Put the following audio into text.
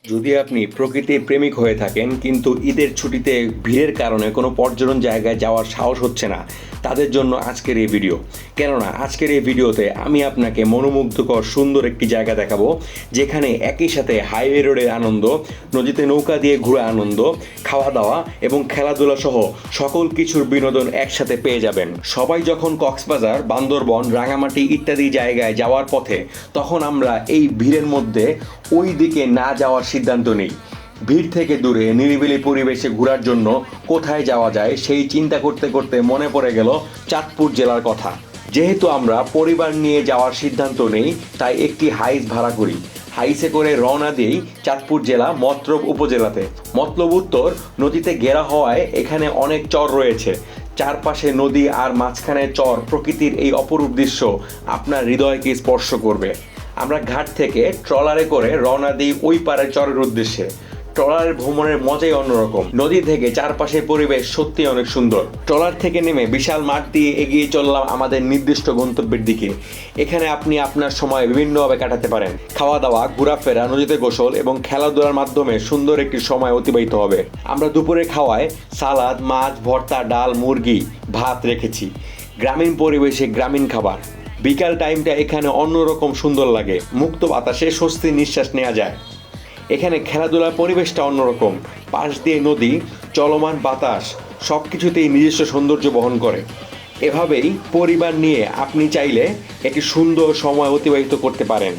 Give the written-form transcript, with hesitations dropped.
যদি আপনি প্রকৃতির প্রেমিক হয়ে থাকেন কিন্তু ঈদের ছুটিতে ভিড়ের কারণে কোনো পর্যটন জায়গায় যাওয়ার সাহস হচ্ছে না, তাদের জন্য আজকের এই ভিডিও। কেননা আজকের এই ভিডিওতে আমি আপনাকে মনোমুগ্ধকর সুন্দর একটি জায়গা দেখাবো, যেখানে একই সাথে হাইওয়ে রোডের আনন্দ, নদীতে নৌকা দিয়ে ঘুরে আনন্দ, খাওয়া দাওয়া এবং খেলাধুলা সহ সকল কিছুর বিনোদন একসাথে পেয়ে যাবেন। সবাই যখন কক্সবাজার, বান্দরবন, রাঙামাটি ইত্যাদি জায়গায় যাওয়ার পথে, তখন আমরা এই ভিড়ের মধ্যে ওই দিকে না যাওয়ার সিদ্ধান্ত নিই। ভিড় থেকে দূরে নিরিবিলি পরিবেশে ঘোরার জন্য কোথায় যাওয়া যায় সেই চিন্তা করতে করতে মনে পড়ে গেল চাঁদপুর জেলার কথা। যেহেতু আমরা পরিবার নিয়ে যাওয়ার সিদ্ধান্ত নেই, তাই একটি হাইস ভাড়া করি। হাইসে করে রওনা দিই চাঁদপুর জেলা মতলব উপজেলাতে। মতলব উত্তর নদীতে ঘেরা হওয়ায় এখানে অনেক চর রয়েছে। চারপাশে নদী আর মাঝখানে চর, প্রকৃতির এই অপরূপ দৃশ্য আপনার হৃদয়কে স্পর্শ করবে। আমরা ঘাট থেকে ট্রলারে করে রওনা দিই ওই পারে চরের উদ্দেশ্যে। ট্রলারের ভ্রমণের মজাই অন্যরকম। নদী থেকে চারপাশের পরিবেশ সত্যি অনেক সুন্দর। ট্রলার থেকে নেমে বিশাল মাঠ দিয়ে এগিয়ে চললাম আমাদের নির্দিষ্ট গন্তব্যের দিকে। এখানে আপনি আপনার সময় বিভিন্নভাবে কাটাতে পারেন। খাওয়া দাওয়া, ঘোরাফেরা, নদীতে গোসল এবং খেলাধুলার মাধ্যমে সুন্দর একটি সময় অতিবাহিত হবে। আমরা দুপুরে খাওয়ায় সালাদ, মাছ, ভর্তা, ডাল, মুরগি, ভাত রেখেছি। গ্রামীণ পরিবেশে গ্রামীণ খাবার। বিকাল টাইমটা এখানে অন্যরকম সুন্দর লাগে। মুক্ত বাতাসে স্বস্তির নিঃশ্বাস নেওয়া যায়। এখানে খেলাধুলার পরিবেশটা অন্যরকম। পাশ দিয়ে নদী, চলমান বাতাস, সব কিছুতেই নিজস্ব সৌন্দর্য বহন করে। এভাবেই পরিবার নিয়ে আপনি চাইলে একটি সুন্দর সময় অতিবাহিত করতে পারেন।